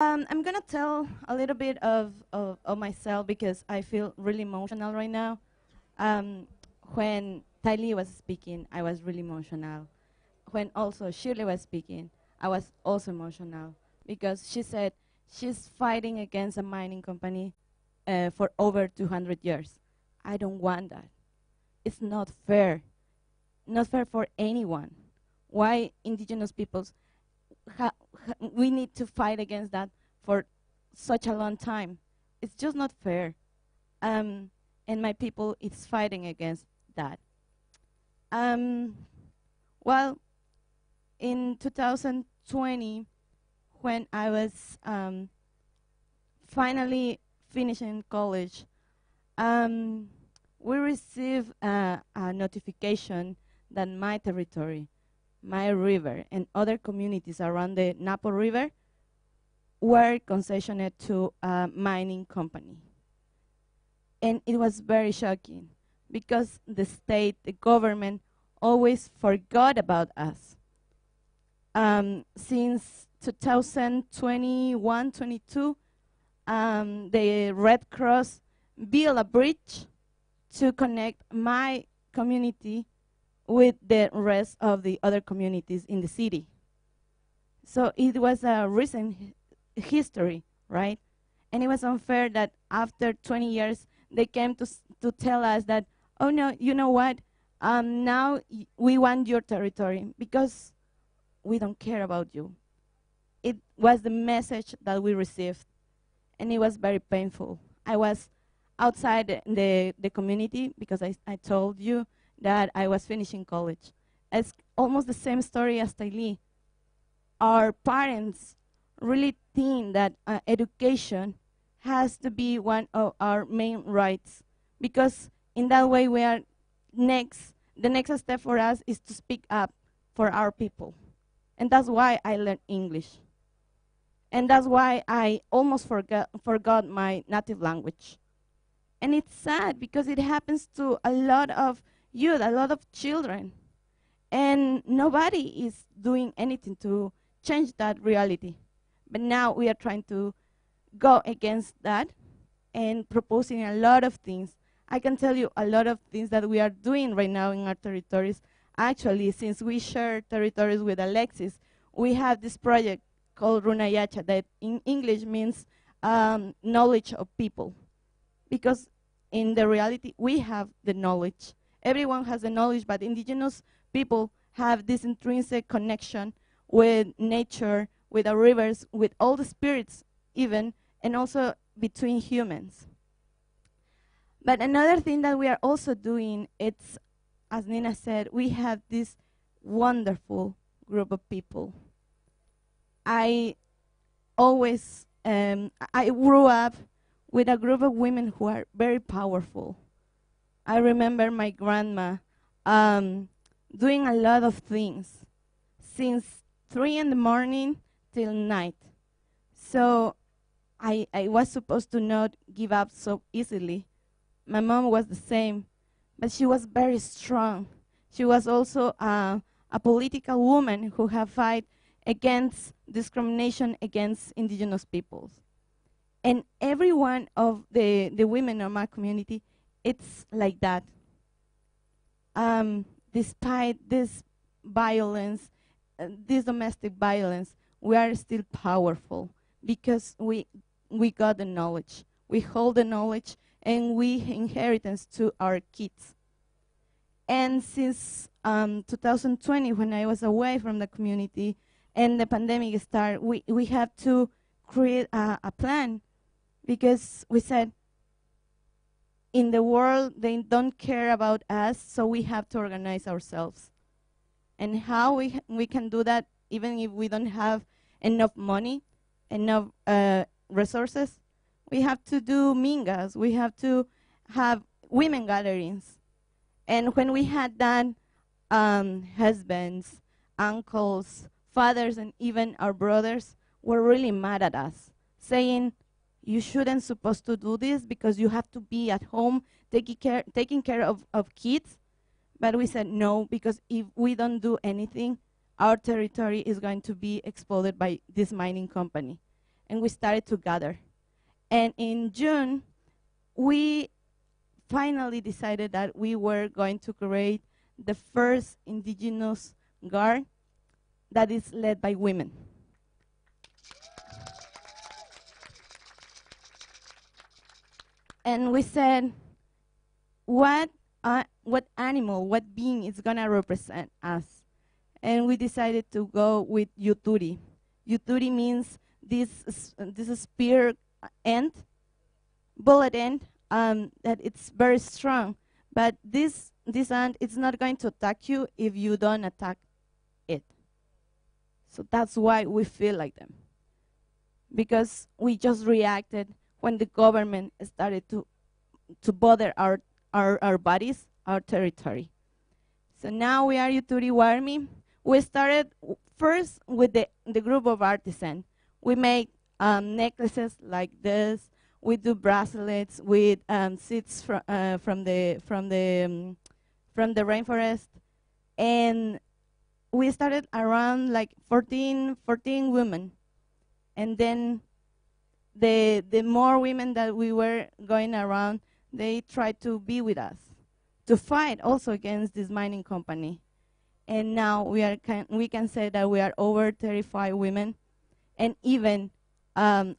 I'm gonna tell a little bit of myself because I feel really emotional right now. Um, when Tylee was speaking, I was really emotional. When also Shirley was speaking, I was also emotional because she said she's fighting against a mining company for over 200 years. I don't want that. It's not fair. Not fair for anyone. Why indigenous peoples we need to fight against that for such a long time. It's just not fair. Um, and my people is fighting against that. Um, well, in 2020, when I was finally finishing college, um, we received a notification that my territory, my river, and other communities around the Napo River were concessioned to a mining company. And it was very shocking because the state, the government, always forgot about us. Since 2021, 22, the Red Cross built a bridge to connect my community with the rest of the other communities in the city. So it was a recent history, right? And it was unfair that after 20 years they came to tell us that, oh no, you know what? Now we want your territory because we don't care about you. It was the message that we received, and it was very painful. I was outside the community because I told you that I was finishing college. It's almost the same story as Tylee. Our parents really think that education has to be one of our main rights because in that way we are the next step for us is to speak up for our people. And that's why I learned English. And that's why I almost forgot my native language. And it's sad because it happens to a lot of youth, a lot of children. And nobody is doing anything to change that reality. But now we are trying to go against that and proposing a lot of things. I can tell you a lot of things that we are doing right now in our territories. Actually, since we share territories with Alexis, we have this project called Runayacha that in English means knowledge of people. Because in the reality, we have the knowledge. Everyone has the knowledge, but indigenous people have this intrinsic connection with nature, with the rivers, with all the spirits even, and also between humans. But another thing that we are also doing, it's, as Nina said, we have this wonderful group of people. I always, I grew up with a group of women who are very powerful. I remember my grandma doing a lot of things since 3 in the morning till night. So I was supposed to not give up so easily. My mom was the same, but she was very strong. She was also a political woman who had fight against discrimination against indigenous peoples. And every one of the women of my community, it's like that. Despite this violence, this domestic violence, we are still powerful because we got the knowledge. We hold the knowledge and we inheritance to our kids. And since 2020, when I was away from the community and the pandemic started, we have to create a plan because we said, in the world, they don't care about us, so we have to organize ourselves. And how we can do that, even if we don't have enough money, enough resources, we have to do mingas, we have to have women gatherings. And when we had that, husbands, uncles, fathers, and even our brothers were really mad at us, saying, you shouldn't supposed to do this because you have to be at home taking care of kids. But we said no, because if we don't do anything, our territory is going to be exploded by this mining company. and we started to gather. And in June, we finally decided that we were going to create the first indigenous guard that is led by women. And we said, what animal, what being is gonna represent us? And we decided to go with Yuturi. Yuturi means this spear end, bullet end, that it's very strong. But this ant, it's not going to attack you if you don't attack it. So that's why we feel like them. Because we just reacted when the government started to bother our bodies, our territory. So now we are Yuturi Warmi. We started first with the group of artisans. We make necklaces like this. We do bracelets with seeds from the rainforest, and we started around like 14 women, and then the more women that we were going around, they tried to be with us to fight also against this mining company. And now we can say that we are over 35 women, and even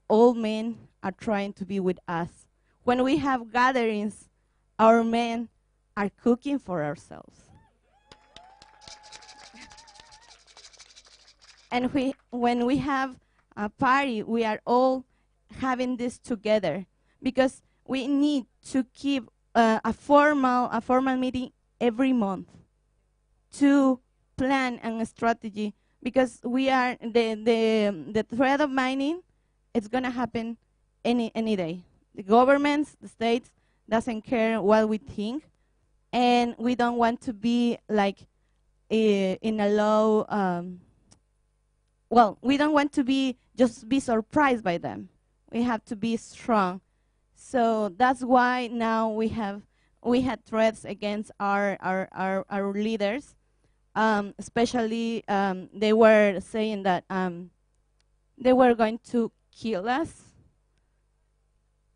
old men are trying to be with us. When we have gatherings, our men are cooking for ourselves. And when we have a party, we are all having this together, because we need to keep a formal meeting every month to plan a strategy, because we are the threat of mining. It's gonna happen any day. The governments, the states, doesn't care what we think, and we don't want to be like in a low. Well, we don't want to be surprised by them. We have to be strong. So that's why now we had threats against our leaders. Especially, they were saying that they were going to kill us,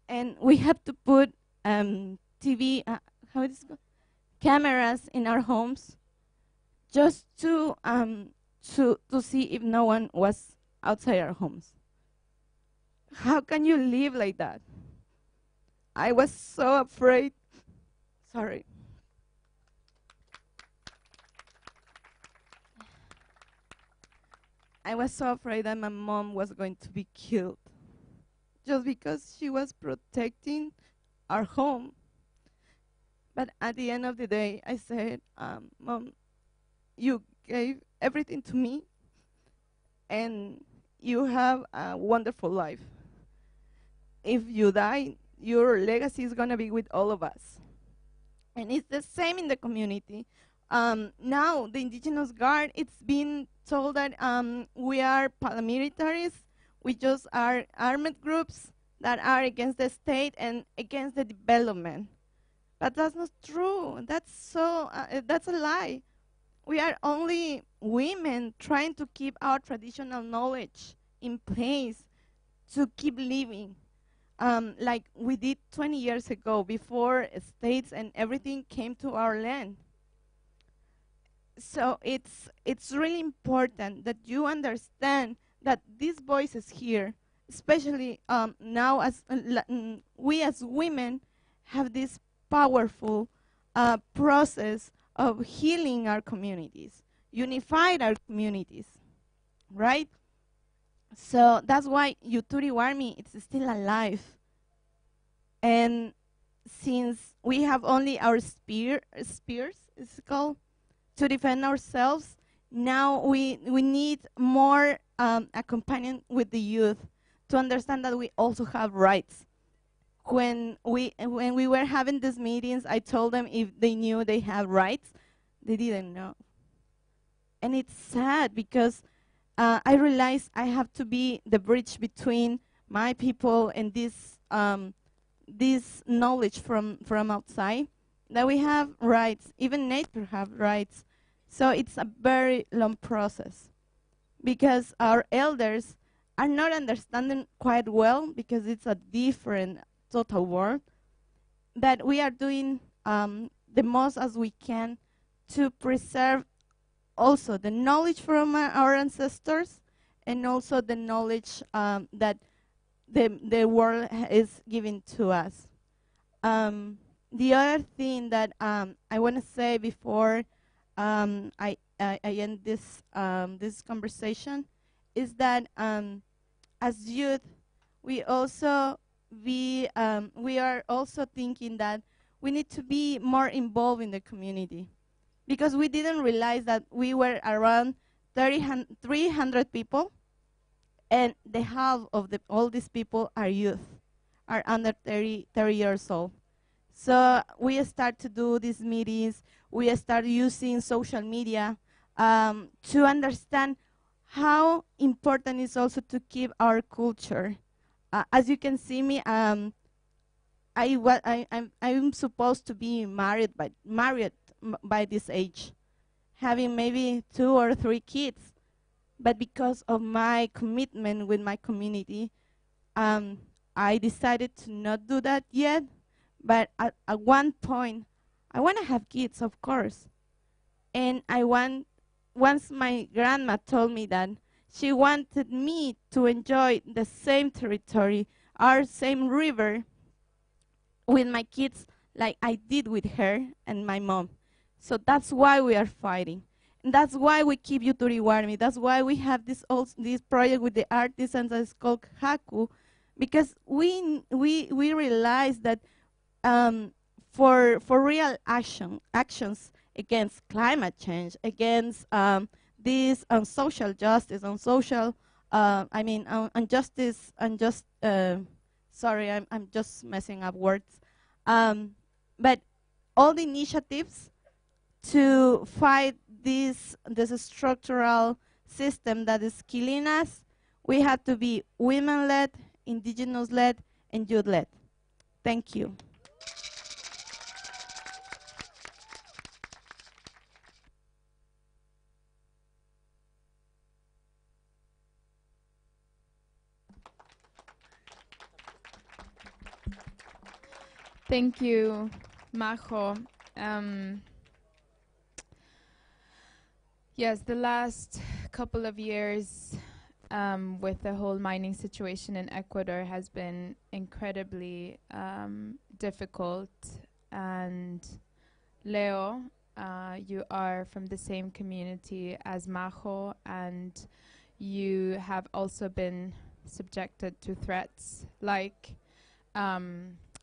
and we have to put TV, how is it called? Cameras in our homes, just to see if no one was outside our homes. How can you live like that? I was so afraid. Sorry. I was so afraid that my mom was going to be killed just because she was protecting our home. But at the end of the day, I said, Mom, you gave everything to me, and you have a wonderful life. If you die, your legacy is going to be with all of us. And it's the same in the community. Now, the Indigenous Guard, it's been told that we are paramilitaries. We just are armed groups that are against the state and against the development. But that's not true. That's a lie. We are only women trying to keep our traditional knowledge in place to keep living. Like we did 20 years ago, before states and everything came to our land. So it's really important that you understand that these voices here, especially now as we as women have this powerful process of healing our communities, unified our communities, right? So that's why Yuturi Warmi is still alive. And since we have only our spears, it's called, to defend ourselves, now we need more accompaniment with the youth to understand that we also have rights. When we were having these meetings, I told them if they knew they have rights. They didn't know. And it's sad because I realized I have to be the bridge between my people and this knowledge from outside, that we have rights. Even nature have rights. So it's a very long process, because our elders are not understanding quite well, because it's a different total world, that we are doing the most as we can to preserve also the knowledge from our ancestors, and also the knowledge that the world is giving to us. The other thing that I want to say before I end this conversation is that as youth, we also we are also thinking that we need to be more involved in the community, because we didn't realize that we were around 300 people, and the half of all these people are youth, are under 30 years old. So we start to do these meetings. We start using social media to understand how important it is also to keep our culture. As you can see me, I'm supposed to be married by this age, having maybe 2 or 3 kids. But because of my commitment with my community, I decided to not do that yet. But at one point, I want to have kids, of course. And once my grandma told me that she wanted me to enjoy the same territory, our same river, with my kids, like I did with her and my mom. So that's why we are fighting. And that's why we keep Yuturiwarmi. That's why we have this project with the artisans that's called Haku, because we realize that for real actions against climate change, against this social justice, on social, injustice, sorry, I'm just messing up words. But all the initiatives to fight this structural system that is killing us, we have to be women-led, indigenous-led, and youth-led. Thank you. Thank you, Majo. Yes, the last couple of years with the whole mining situation in Ecuador has been incredibly difficult. And Leo, you are from the same community as Majo, and you have also been subjected to threats like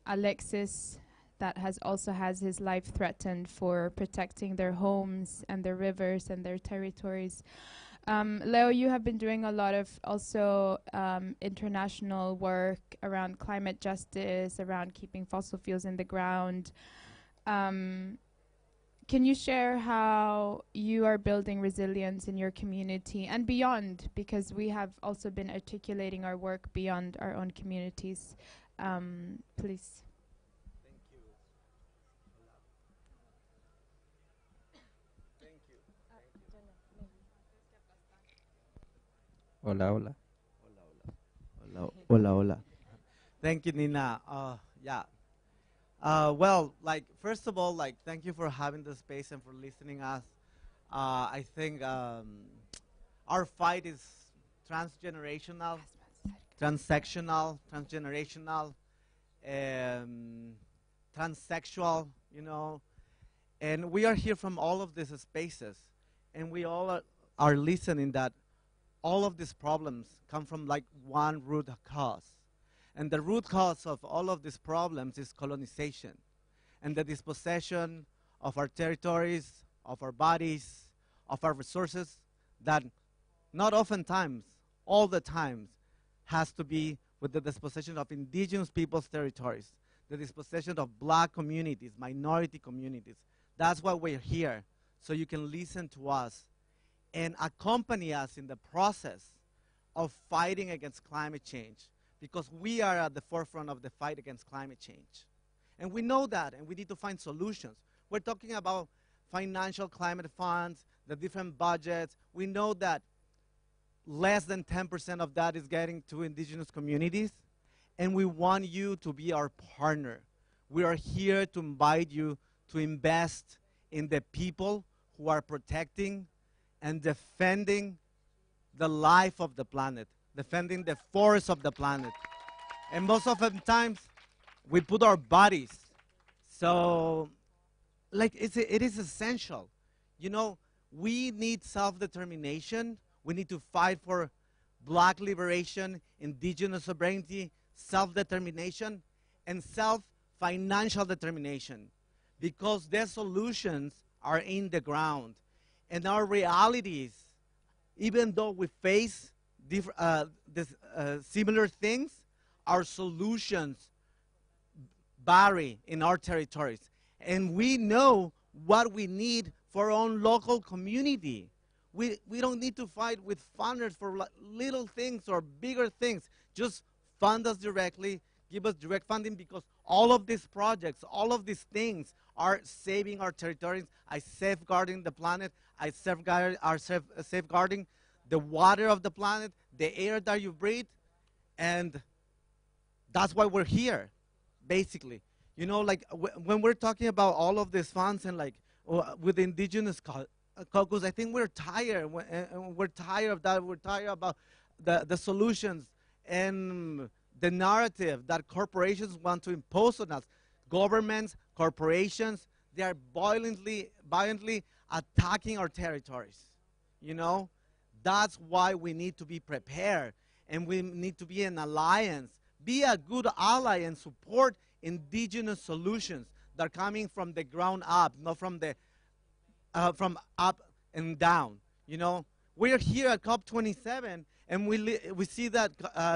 Alexis, that has also has his life threatened for protecting their homes and their rivers and their territories. Leo, you have been doing a lot of also international work around climate justice, around keeping fossil fuels in the ground. Can you share how you are building resilience in your community and beyond? Because we have also been articulating our work beyond our own communities. Please. Hola, hola. Hola, hola. Thank you, Nina. Yeah. Well, like first of all, like thank you for having the space and for listening us. I think our fight is transgenerational, transsectional, transgenerational, transsexual. You know, and we are here from all of these spaces, and we all are listening that all of these problems come from like one root cause. And the root cause of all of these problems is colonization and the dispossession of our territories, of our bodies, of our resources that not oftentimes, all the times, has to be with the dispossession of indigenous people's territories, the dispossession of black communities, minority communities. That's why we're here, so you can listen to us and accompany us in the process of fighting against climate change, because we are at the forefront of the fight against climate change. And we know that, and we need to find solutions. We're talking about financial climate funds, the different budgets. We know that less than 10% of that is getting to indigenous communities, and we want you to be our partner. We are here to invite you to invest in the people who are protecting and defending the life of the planet, defending the forests of the planet. And most of the times, we put our bodies. So, like, it is essential. You know, we need self-determination. We need to fight for black liberation, indigenous sovereignty, self-determination, and self-financial determination. Because their solutions are in the ground. And our realities, even though we face similar things, our solutions vary in our territories. And we know what we need for our own local community. We don't need to fight with funders for little things or bigger things. Just fund us directly, give us direct funding, because all of these projects, all of these things are saving our territories, are safeguarding the planet, are safeguarding the water of the planet, the air that you breathe, and that's why we're here, basically. You know, like when we're talking about all of these funds and like with indigenous caucus, I think we're tired. We're tired of that. We're tired about the solutions and the narrative that corporations want to impose on us. Governments, corporations, they are violently attacking our territories. You know, that's why we need to be prepared, and we need to be an alliance. Be a good ally and support indigenous solutions that are coming from the ground up, not from the from up and down. You know, we're here at COP27, and we see that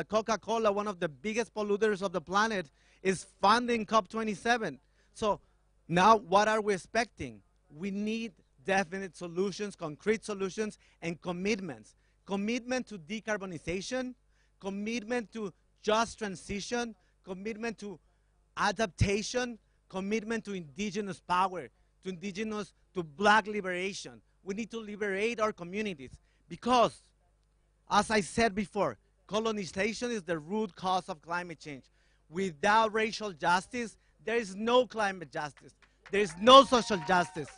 Coca-Cola, one of the biggest polluters of the planet, is funding COP27. So now what are we expecting? We need definite solutions, concrete solutions, and commitments. Commitment to decarbonization, commitment to just transition, commitment to adaptation, commitment to indigenous power, to black liberation. We need to liberate our communities because, as I said before, colonization is the root cause of climate change. Without racial justice, there is no climate justice. There is no social justice.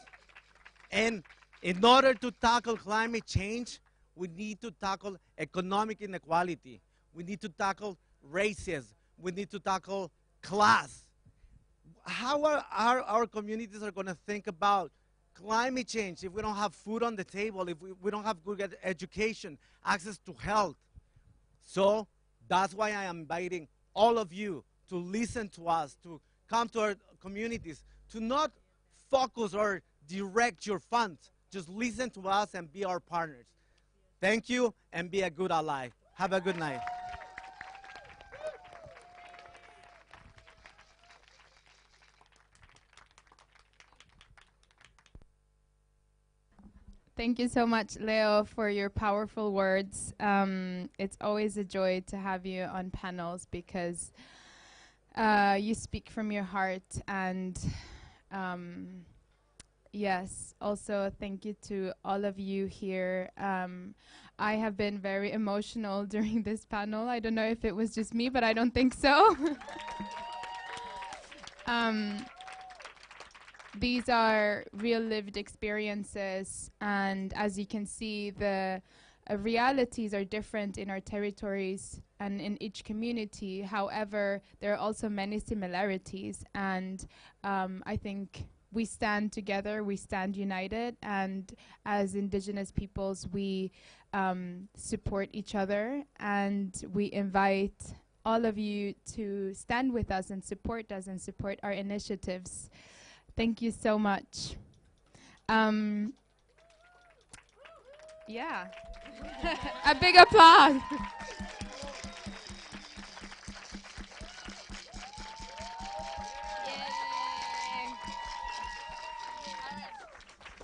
And in order to tackle climate change, we need to tackle economic inequality. We need to tackle racism. We need to tackle class. How are our communities are going to think about climate change if we don't have food on the table, if we don't have good education, access to health? So that's why I am inviting all of you to listen to us, to come to our communities, to not focus or direct your funds. Just listen to us and be our partners. Thank you, and be a good ally. Have a good night. Thank you so much, Leo, for your powerful words. It's always a joy to have you on panels because you speak from your heart. And yes, also thank you to all of you here. I have been very emotional during this panel. I don't know if it was just me, but I don't think so. These are real lived experiences, and as you can see, the realities are different in our territories and in each community. However, there are also many similarities, and I think we stand together, we stand united, and as Indigenous peoples, we support each other, and we invite all of you to stand with us and support our initiatives. Thank you so much. Yeah. A big applause. Yay.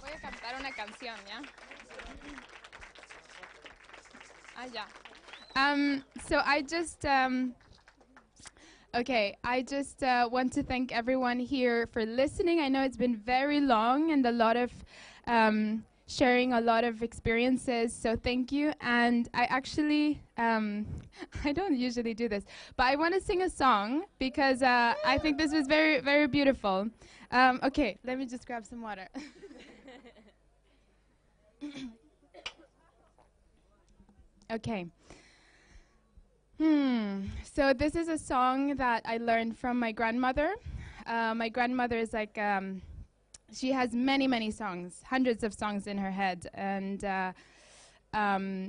Voy a cantar una canción, ¿ya? Ah, ya. So I just okay, I just want to thank everyone here for listening. I know it's been very long and a lot of sharing a lot of experiences. So thank you. And I actually, I don't usually do this, but I want to sing a song because I think this was very, very beautiful. Okay, let me just grab some water. Okay. So this is a song that I learned from my grandmother. My grandmother is like, she has many, many songs, hundreds of songs in her head. And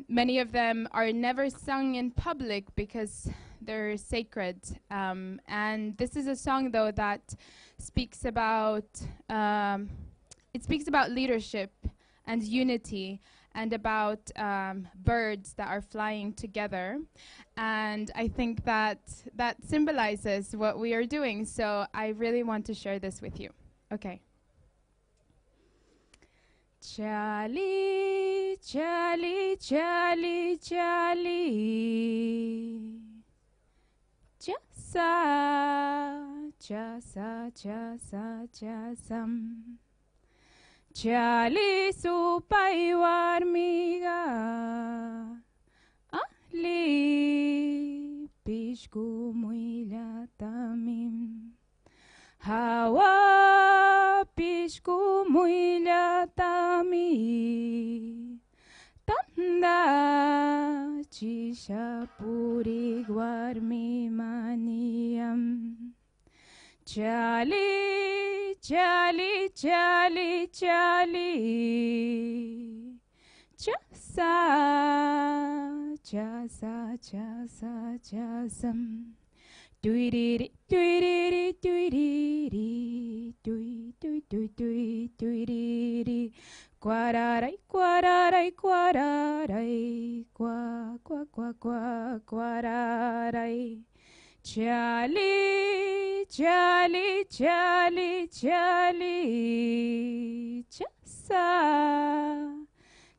many of them are never sung in public because they're sacred. And this is a song, though, that speaks about, it speaks about leadership and unity, and about birds that are flying together. And I think that that symbolizes what we are doing. So I really want to share this with you. Okay. Charlie, Charlie, Charlie, Charlie. Chasa, chasa, chasa, chasam. Charlie supay warmiga Ali pishku muila tamim Hawa pishku muila tami Tanda chisha puri warmi maniam Charlie, Charlie, Charlie, Charlie. Chasa, chasa, chasa, chasam. Tweedity, tweedity, tweedity, tweed, tweed, tweed, tweed, tweedity. Quararay, quararay, quararay, qua, qua, qua, qua, quararay. Charlie, Charlie, Charlie, Charlie, chasa,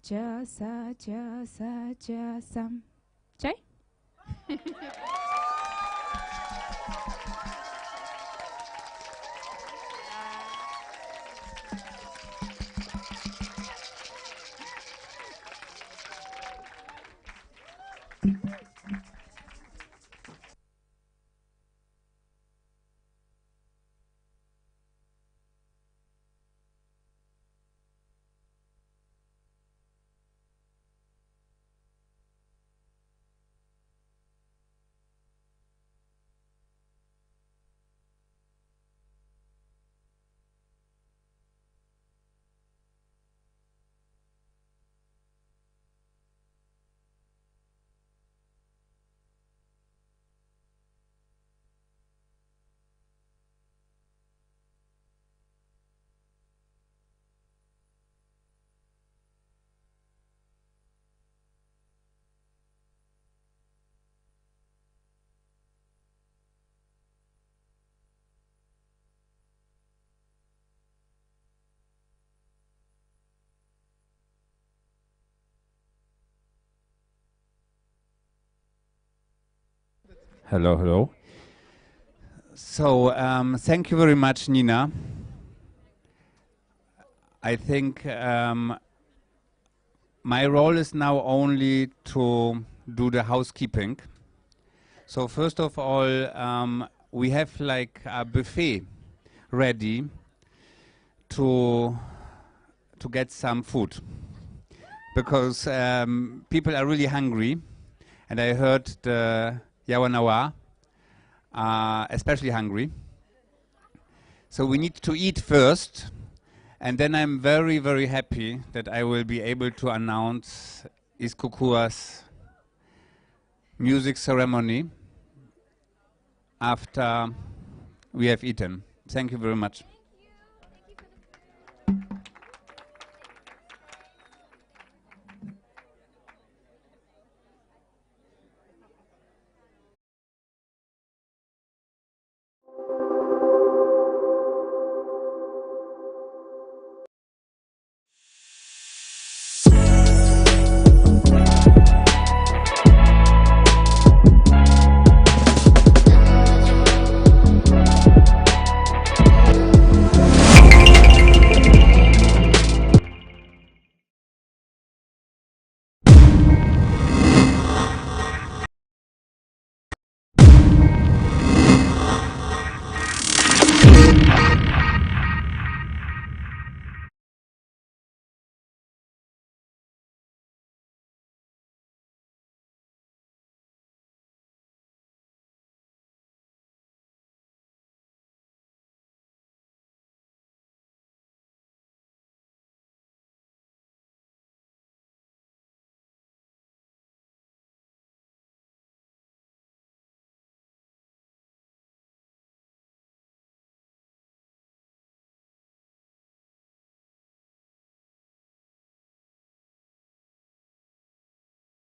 chasa, chasa, chasam. Chai? Hello, hello. So, thank you very much, Nina. I think my role is now only to do the housekeeping. So first of all, we have like a buffet ready to get some food because people are really hungry, and I heard the Yawanawa are especially hungry. So we need to eat first, and then I'm very, very happy that I will be able to announce Iskukua's music ceremony after we have eaten. Thank you very much.